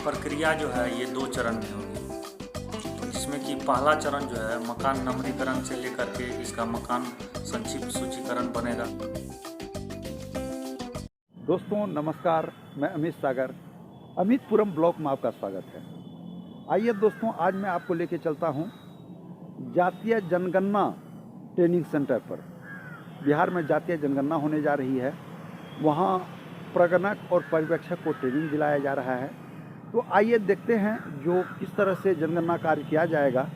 प्रक्रिया जो है ये 2 चरण में होगी, जिसमें कि पहला चरण जो है मकान नंबरीकरण से लेकर के इसका मकान संक्षिप्त सूचीकरण बनेगा। दोस्तों नमस्कार, मैं अमित सागर, अमितपुरम ब्लॉक में आपका स्वागत है। आइए दोस्तों, आज मैं आपको लेके चलता हूँ जातीय जनगणना ट्रेनिंग सेंटर पर। बिहार में जातीय जनगणना होने जा रही है, वहाँ प्रगणक और पर्यवेक्षक को ट्रेनिंग दिलाया जा रहा है। तो आइए देखते हैं जो किस तरह से जनगणना कार्य किया जाएगा,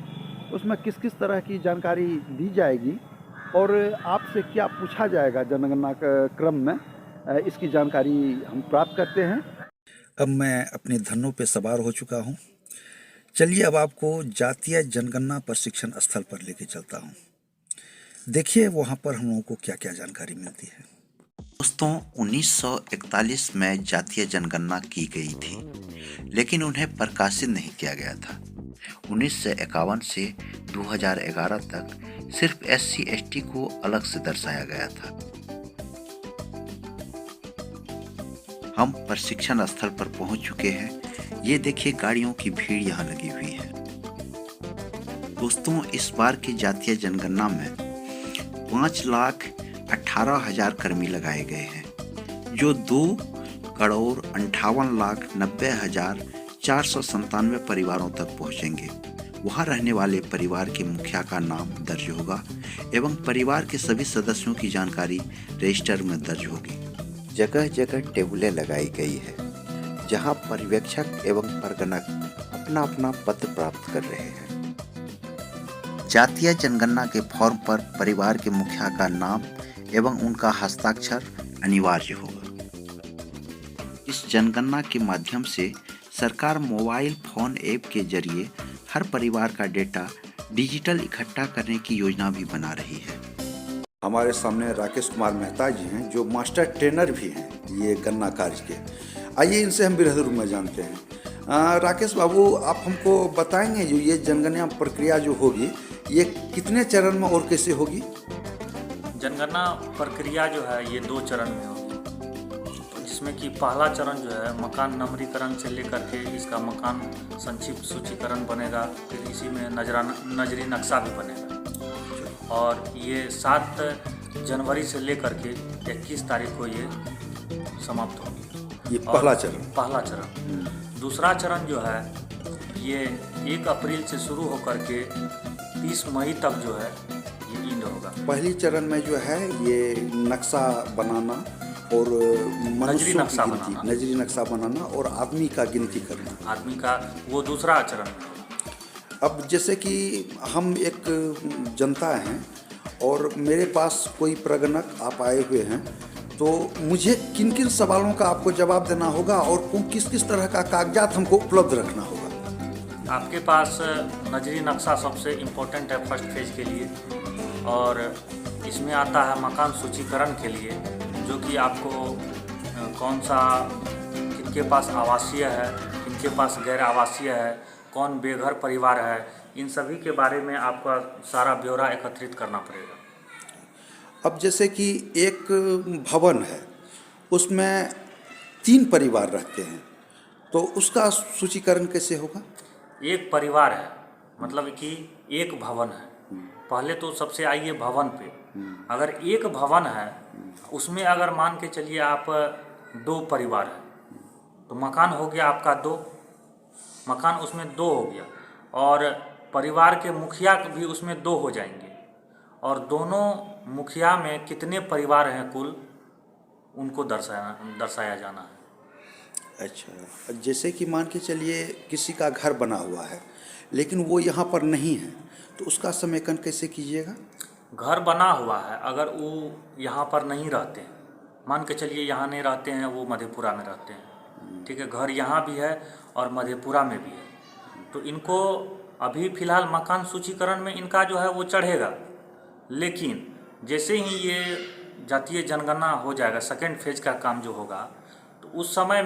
उसमें किस किस तरह की जानकारी दी जाएगी और आपसे क्या पूछा जाएगा जनगणना क्रम में, इसकी जानकारी हम प्राप्त करते हैं। अब मैं अपने धन्नों पे सवार हो चुका हूँ। चलिए अब आपको जातीय जनगणना प्रशिक्षण स्थल पर लेके चलता हूँ। देखिए वहाँ पर हम लोगों को क्या क्या जानकारी मिलती है। दोस्तों 1941 में जातीय जनगणना की गई थी, लेकिन उन्हें प्रकाशित नहीं किया गया था। 1951 से 2011 तक सिर्फ SC/ST को अलग से दर्शाया गया था। हम प्रशिक्षण स्थल पर पहुंच चुके हैं। ये देखिए गाड़ियों की भीड़ यहाँ लगी हुई है। दोस्तों इस बार की जातीय जनगणना में 5,18,000 कर्मी लगाए गए हैं, जो 2,58,90,497 परिवारों तक पहुंचेंगे। वहां रहने वाले परिवार के मुखिया का नाम दर्ज होगा एवं परिवार के सभी सदस्यों की जानकारी रजिस्टर में दर्ज होगी। जगह जगह टेबलें लगाई गई है, जहां पर्यवेक्षक एवं प्रगणक अपना अपना पत्र प्राप्त कर रहे हैं। जातीय जनगणना के फॉर्म पर परिवार के मुखिया का नाम एवं उनका हस्ताक्षर अनिवार्य होगा। इस जनगणना के माध्यम से सरकार मोबाइल फोन ऐप के जरिए हर परिवार का डेटा डिजिटल इकट्ठा करने की योजना भी बना रही है। हमारे सामने राकेश कुमार मेहता जी हैं, जो मास्टर ट्रेनर भी हैं ये गणना कार्य के। आइए इनसे हम बृहद रूप में जानते हैं। राकेश बाबू, आप हमको बताएंगे जो ये जनगणना प्रक्रिया जो होगी ये कितने चरण में और कैसे होगी? जनगणना प्रक्रिया जो है ये 2 चरण में होगी, तो जिसमें कि पहला चरण जो है मकान नंबरीकरण से लेकर के इसका मकान संक्षिप्त सूचीकरण बनेगा, फिर इसी में नजरी नक्शा भी बनेगा। और ये 7 जनवरी से लेकर के 21 तारीख को ये समाप्त होगी। ये पहला चरण। दूसरा चरण जो है ये 1 अप्रैल से शुरू होकर के 30 मई तक जो है ये इंड होगा। पहली चरण में जो है ये नक्शा बनाना और मनुष्यों की गिनती, नजरी नक्शा बनाना और आदमी का गिनती करना, आदमी का वो दूसरा चरण में होगा। अब जैसे कि हम एक जनता हैं और मेरे पास कोई प्रगणक आप आए हुए हैं, तो मुझे किन किन सवालों का आपको जवाब देना होगा और किस किस तरह का कागजात हमको उपलब्ध रखना होगा? आपके पास नजरी नक्शा सबसे इम्पोर्टेंट है फर्स्ट फेज के लिए, और इसमें आता है मकान सूचीकरण के लिए, जो कि आपको कौन सा किनके पास आवासीय है, किनके पास गैर आवासीय है, कौन बेघर परिवार है, इन सभी के बारे में आपका सारा ब्यौरा एकत्रित करना पड़ेगा। अब जैसे कि एक भवन है, उसमें 3 परिवार रहते हैं, तो उसका सूचीकरण कैसे होगा? एक परिवार है मतलब कि एक भवन है। पहले तो सबसे आइए भवन पे। अगर एक भवन है, उसमें अगर मान के चलिए आप 2 परिवार है, तो मकान हो गया आपका 2 मकान, उसमें 2 हो गया, और परिवार के मुखिया भी उसमें 2 हो जाएंगे, और दोनों मुखिया में कितने परिवार हैं कुल, उनको दर्शाया जाना है। अच्छा, जैसे कि मान के चलिए किसी का घर बना हुआ है लेकिन वो यहाँ पर नहीं है, तो उसका समेकन कैसे कीजिएगा? घर बना हुआ है, अगर वो यहाँ पर नहीं रहते हैं, मान के चलिए यहाँ नहीं रहते हैं, वो मधेपुरा में रहते हैं, ठीक है, घर यहाँ भी है और मधेपुरा में भी है, तो इनको अभी फ़िलहाल मकान सूचीकरण में इनका जो है वो चढ़ेगा। लेकिन जैसे ही ये जातीय जनगणना हो जाएगा, सेकेंड फेज का काम जो होगा, तो उस समय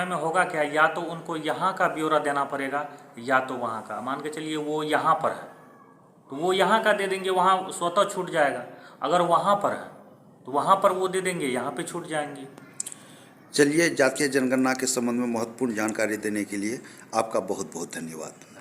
में होगा क्या, या तो उनको यहाँ का ब्यौरा देना पड़ेगा या तो वहाँ का। मान के चलिए वो यहाँ पर है तो वो यहाँ का दे देंगे, वहाँ स्वतः छूट जाएगा। अगर वहाँ पर है तो वहाँ पर वो दे देंगे, यहाँ पे छूट जाएंगे। चलिए, जातीय जनगणना के संबंध में महत्वपूर्ण जानकारी देने के लिए आपका बहुत बहुत धन्यवाद।